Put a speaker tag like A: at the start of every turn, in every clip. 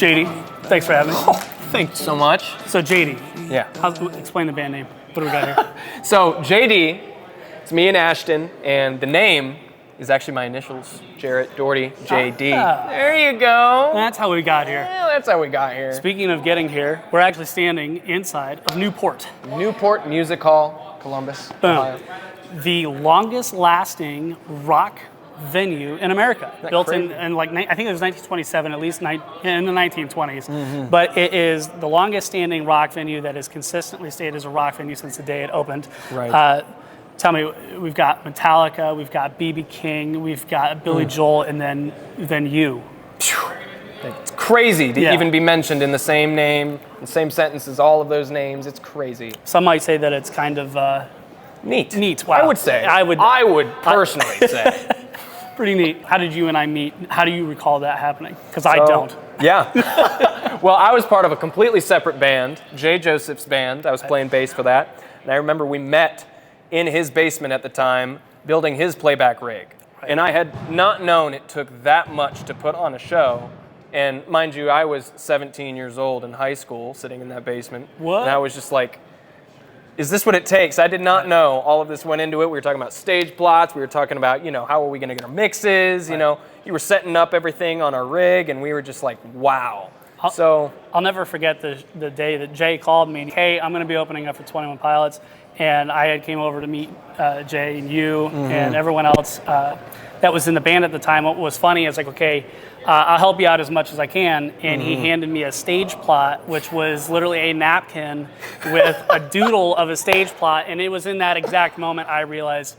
A: JADY, thanks for having me.
B: Oh, thanks so much.
A: So JADY,
B: Yeah.
A: explain the band name. What do we got here?
B: So JD, it's me and Ashton, and the name is actually my initials, Jarrett, Doherty, JD.
A: Ah.
B: There you go.
A: That's how we got here.
B: Yeah, that's how we got here.
A: Speaking of getting here, we're actually standing inside of Newport.
B: Newport Music Hall, Columbus, Ohio.
A: The longest lasting rock venue in America. Built
B: crazy?
A: in like, I think it was 1927, at least in the 1920s. But it is the longest standing rock venue that has consistently stayed as a rock venue since the day it opened.
B: Right.
A: Tell me, we've got Metallica, we've got B.B. King, we've got Billy Joel, and then you.
B: It's crazy to even be mentioned in the same name, the same sentence as all of those names. It's crazy.
A: Some might say that it's kind of
B: Neat.
A: neat. Wow.
B: I would say. I would personally say.
A: Pretty neat. How did you and I meet? How do you recall that happening? Because I don't.
B: Yeah. Well, I was part of a completely separate band, Jay Joseph's band. I was playing bass for that. And I remember we met in his basement at the time, building his playback rig. And I had not known it took that much to put on a show. And mind you, I was 17 years old in high school, sitting in that basement.
A: What?
B: And I was just like, is this what it takes? I did not know all of this went into it. We were talking about stage plots. We were talking about, how are we going to get our mixes? You were setting up everything on our rig, and we were just like, wow.
A: I'll never forget the day that Jay called me. Hey, I'm going to be opening up for 21 Pilots. And I had came over to meet Jay and you and everyone else that was in the band at the time. What was funny is like, okay, I'll help you out as much as I can. And he handed me a stage plot, which was literally a napkin with a doodle of a stage plot. And it was in that exact moment I realized,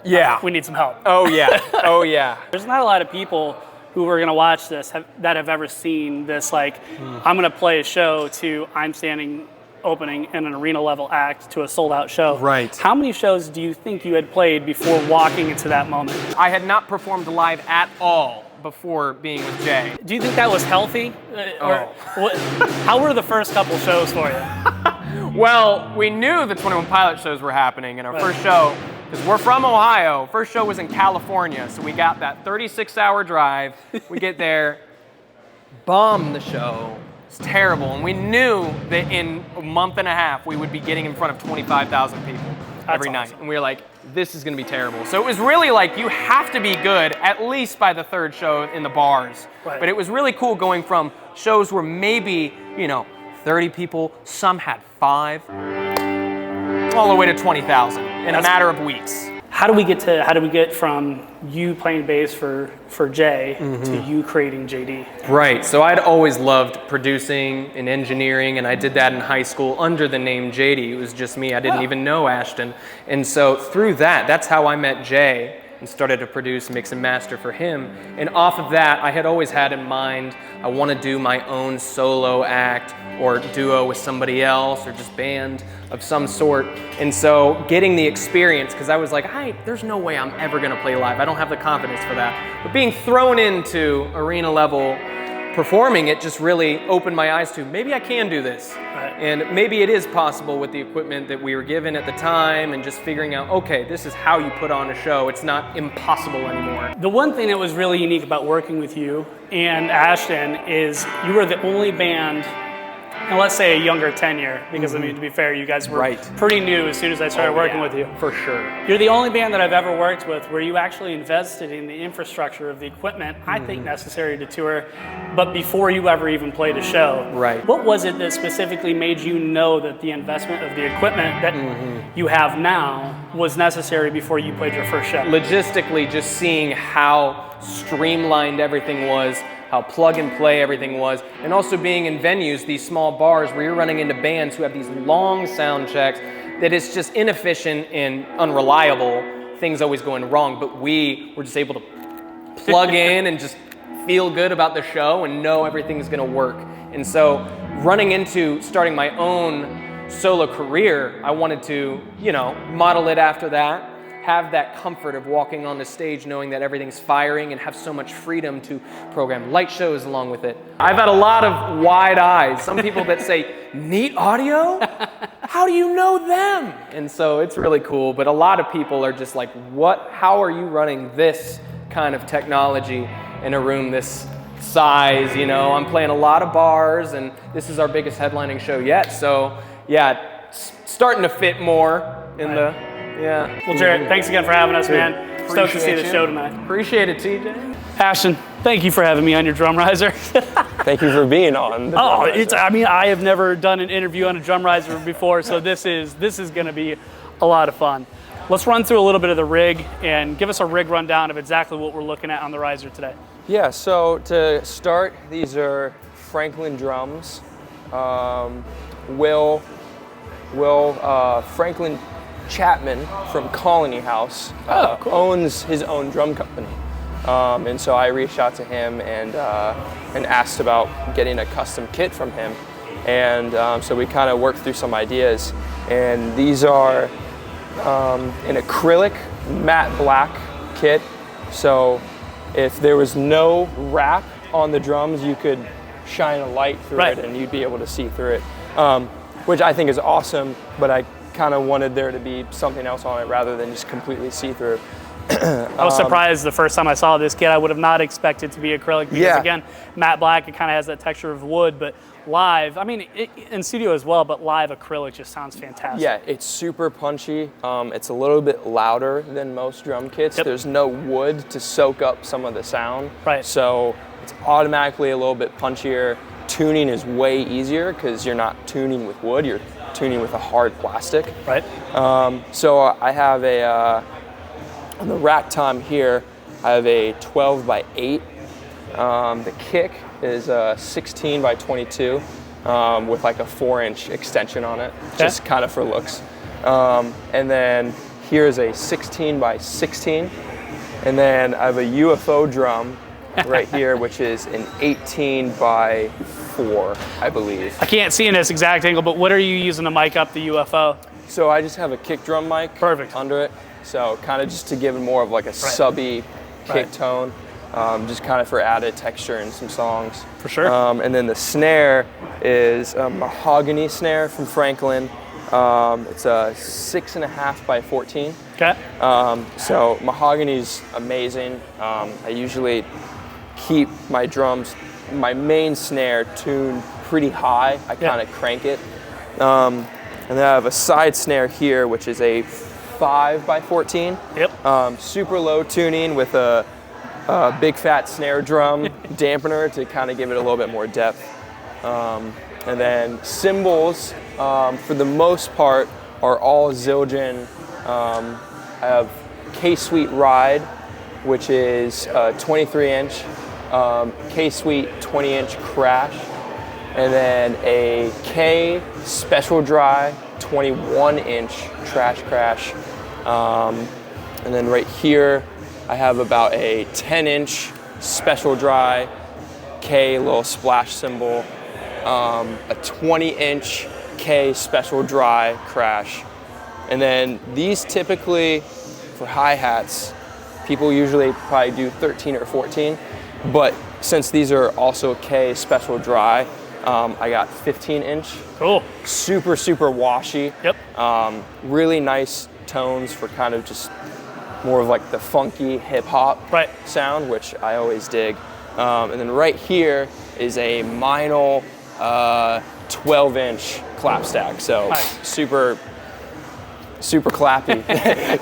A: we need some help.
B: Oh, yeah. Oh, yeah.
A: There's not a lot of people who are going to watch this that have ever seen this, like, I'm going to play a show to I'm standing opening in an arena level act to a sold out show.
B: Right.
A: How many shows do you think you had played before walking into that moment?
B: I had not performed live at all before being with Jay.
A: Do you think that was healthy? How were the first couple shows for you?
B: Well, we knew the 21 Pilot shows were happening, and our first show, because we're from Ohio, first show was in California, so we got that 36-hour drive. We get there, bomb the show. It's terrible, and we knew that in a month and a half we would be getting in front of 25,000 people every night, and we were like, this is going to be terrible. So it was really like, you have to be good at least by the third show in the bars.
A: Right.
B: But it was really cool going from shows where maybe 30 people, some had 5, all the way to 20,000 in a matter of weeks.
A: How do we get from you playing bass for Jay to you creating JD?
B: Right, so I'd always loved producing and engineering, and I did that in high school under the name JD. It was just me, I didn't even know Ashton. And so through that's how I met Jay and started to produce, mix and master for him. And off of that, I had always had in mind, I want to do my own solo act or duo with somebody else or just band of some sort. And so getting the experience, because I was like, there's no way I'm ever going to play live. I don't have the confidence for that. But being thrown into arena level performing, it just really opened my eyes to maybe I can do this.
A: Right.
B: And maybe it is possible with the equipment that we were given at the time and just figuring out, okay, this is how you put on a show. It's not impossible anymore.
A: The one thing that was really unique about working with you and Ashton is you were the only band, and let's say a younger tenure, because I mean, to be fair, you guys were pretty new as soon as I started working with you.
B: For sure.
A: You're the only band that I've ever worked with where you actually invested in the infrastructure of the equipment, I think necessary to tour, but before you ever even played a show.
B: Right.
A: What was it that specifically made you know that the investment of the equipment that you have now was necessary before you played your first show?
B: Logistically, just seeing how streamlined everything was, how plug and play everything was, and also being in venues, these small bars where you're running into bands who have these long sound checks, that it's just inefficient and unreliable, things always going wrong, but we were just able to plug in and just feel good about the show and know everything's gonna work. And so running into starting my own solo career, I wanted to, model it after that, have that comfort of walking on the stage knowing that everything's firing and have so much freedom to program light shows along with it. I've had a lot of wide eyes. Some people that say, neat audio? How do you know them? And so it's really cool, but a lot of people are just like, how are you running this kind of technology in a room this size, you know. I'm playing a lot of bars, and this is our biggest headlining show yet. So yeah, it's starting to fit more in the, yeah.
A: Well, Jarrett, thanks again for having us, man. Stoked to see the show tonight.
B: Appreciate it, TJ.
A: Ashton, thank you for having me on your drum riser.
C: Thank you for being on.
A: I mean, I have never done an interview on a drum riser before, so this is going to be a lot of fun. Let's run through a little bit of the rig and give us a rig rundown of exactly what we're looking at on the riser today.
C: Yeah, so to start, these are Franklin drums. Franklin Chapman from Colony House
A: cool.
C: owns his own drum company. And so I reached out to him and asked about getting a custom kit from him. And so we kind of worked through some ideas. And these are an acrylic matte black kit. So if there was no wrap on the drums, you could shine a light through it and you'd be able to see through it, which I think is awesome, but I kind of wanted there to be something else on it rather than just completely see-through.
A: I was surprised the first time I saw this kit. I would have not expected to be acrylic because, again, matte black, it kind of has that texture of wood, but live, I mean, in studio as well, but live acrylic just sounds fantastic.
C: Yeah, it's super punchy. It's a little bit louder than most drum kits.
A: Yep.
C: There's no wood to soak up some of the sound.
A: Right.
C: So it's automatically a little bit punchier. Tuning is way easier because you're not tuning with wood, you're tuning with a hard plastic.
A: Right.
C: So I have on the rack tom here, I have a 12 by 8. The kick is a 16 by 22 with like a 4-inch extension on it, just kind of for looks. And then here's a 16 by 16. And then I have a UFO drum right here, which is an 18 by 4, I believe.
A: I can't see in this exact angle, but what are you using to mic up the UFO?
C: So I just have a kick drum mic under it. So kind of just to give it more of like a subby kick tone, just kind of for added texture in some songs.
A: For sure.
C: And then the snare is a mahogany snare from Franklin. It's a 6.5 by 14.
A: Okay.
C: So mahogany's amazing. I usually keep my drums, my main snare tuned pretty high. I kind of crank it. And then I have a side snare here, which is a 5 by 14.
A: Yep.
C: Super low tuning with a big fat snare drum dampener to kind of give it a little bit more depth. And then cymbals, for the most part, are all Zildjian. I have K-Sweet Ride, which is a 23-inch, K-Sweet 20-inch Crash, and then a K Special Dry 21-inch Trash Crash. And then right here, I have about a 10-inch Special Dry K little splash cymbal, a 20-inch K Special Dry Crash. And then these typically, for hi-hats, people usually probably do 13 or 14, but since these are also K Special Dry, I got 15-inch.
A: Cool.
C: Super, super washy.
A: Yep.
C: Really nice tones for kind of just more of like the funky hip hop sound, which I always dig. And then right here is a Meinl 12-inch clap stack. So super clappy.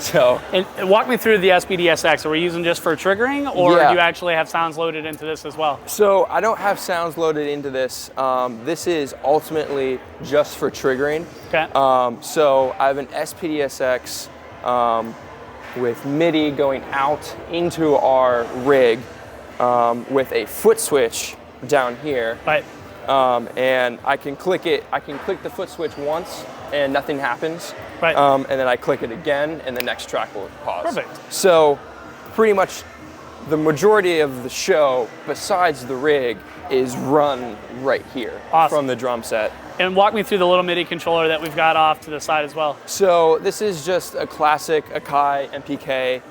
C: So.
A: And walk me through the SPDSX. Are we using just for triggering, or do you actually have sounds loaded into this as well?
C: So I don't have sounds loaded into this. This is ultimately just for triggering.
A: Okay.
C: So I have an SPDSX with MIDI going out into our rig with a foot switch down here.
A: Right.
C: And I can click it. I can click the foot switch once and nothing happens.
A: Right.
C: And then I click it again and the next track will pause.
A: Perfect.
C: So pretty much the majority of the show, besides the rig, is run right here from the drum set.
A: And walk me through the little MIDI controller that we've got off to the side as well.
C: So this is just a classic Akai MPK.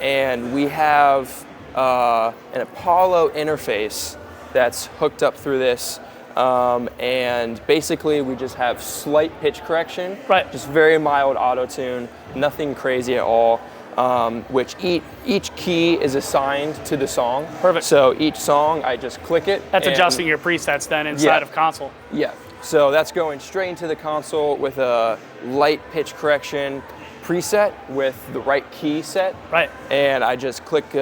C: And we have an Apollo interface that's hooked up through this. And basically we just have slight pitch correction.
A: Right.
C: Just very mild auto tune, nothing crazy at all. which each key is assigned to the song.
A: Perfect.
C: So each song, I just click it.
A: That's adjusting your presets then inside of console.
C: Yeah. So that's going straight into the console with a light pitch correction preset with the right key set.
A: Right.
C: And I just click,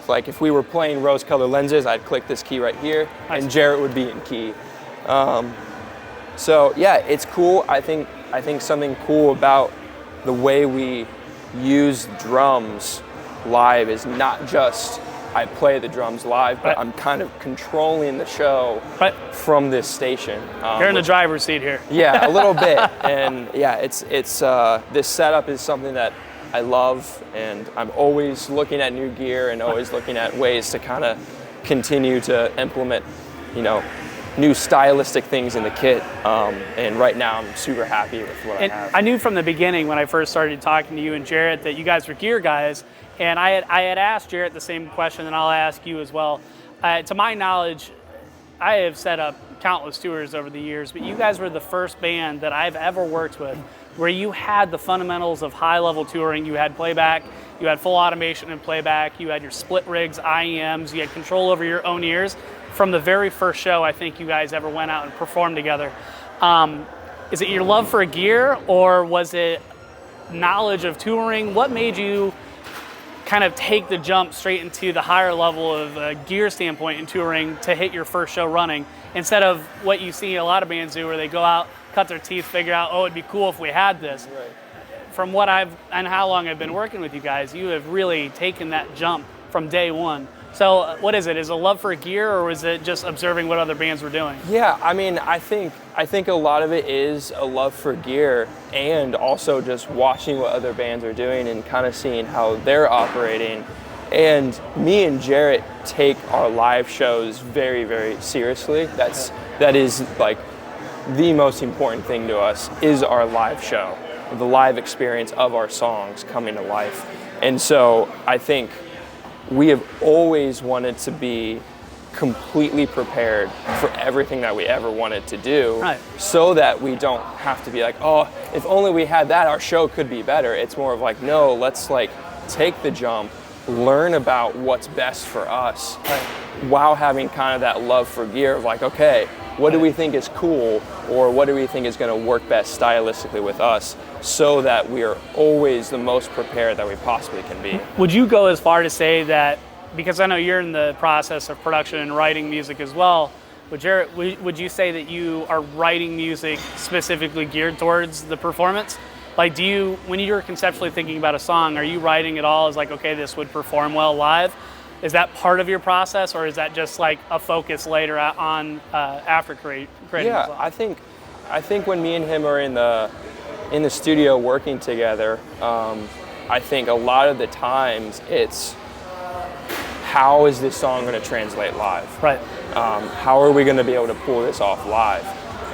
C: like if we were playing rose-colored lenses, I'd click this key right here, and Jarrett would be in key. So yeah, it's cool. I think something cool about the way we use drums live is not just I play the drums live, but I'm kind of controlling the show from this station.
A: You're in the driver's seat here.
C: Yeah, a little bit. And yeah, it's this setup is something that I love, and I'm always looking at new gear and always looking at ways to kind of continue to implement, new stylistic things in the kit. And right now I'm super happy with what I have.
A: I knew from the beginning when I first started talking to you and Jarrett that you guys were gear guys. And I had asked Jarrett the same question, and I'll ask you as well. To my knowledge, I have set up countless tours over the years, but you guys were the first band that I've ever worked with where you had the fundamentals of high-level touring. You had playback, you had full automation and playback, you had your split rigs, IEMs, you had control over your own ears. From the very first show I think you guys ever went out and performed together. Is it your love for gear, or was it knowledge of touring? What made you kind of take the jump straight into the higher level of gear standpoint in touring to hit your first show running, instead of what you see a lot of bands do where they go out, cut their teeth, figure out, oh, it'd be cool if we had this.
C: Right.
A: From what and how long I've been working with you guys, you have really taken that jump from day one. So what is it? Is it a love for gear, or is it just observing what other bands were doing?
C: Yeah, I mean, I think a lot of it is a love for gear, and also just watching what other bands are doing and kind of seeing how they're operating. And me and Jarrett take our live shows very, very seriously. That is like the most important thing to us is our live show, the live experience of our songs coming to life. And so I think we have always wanted to be completely prepared for everything that we ever wanted to do, so that we don't have to be like, oh, if only we had that, our show could be better. It's more of like, no, let's like take the jump, learn about what's best for us, while having kind of that love for gear of like, okay, what do we think is cool, or what do we think is going to work best stylistically with us, so that we are always the most prepared that we possibly can be.
A: Would you go as far to say that, because I know you're in the process of production and writing music as well, would you say that you are writing music specifically geared towards the performance? Like, when you're conceptually thinking about a song, are you writing it all as like, okay, this would perform well live? Is that part of your process, or is that just like a focus later on after creating the song?
C: I think when me and him are in the studio working together, I think a lot of the times it's, how is this song going to translate live?
A: Right.
C: How are we going to be able to pull this off live?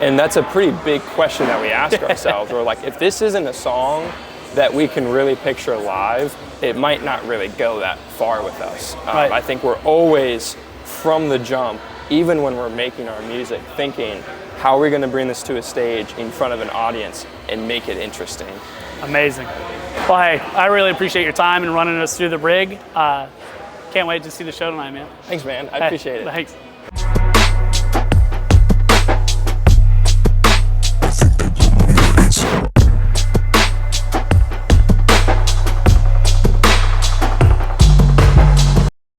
C: And that's a pretty big question that we ask ourselves. We're like, if this isn't a song that we can really picture live, it might not really go that far with us. I think we're always, from the jump, even when we're making our music, thinking, how are we going to bring this to a stage in front of an audience and make it interesting?
A: Amazing. Well, hey, I really appreciate your time and running us through the rig. Can't wait to see the show tonight, man.
C: Thanks, man. I appreciate it.
A: Thanks.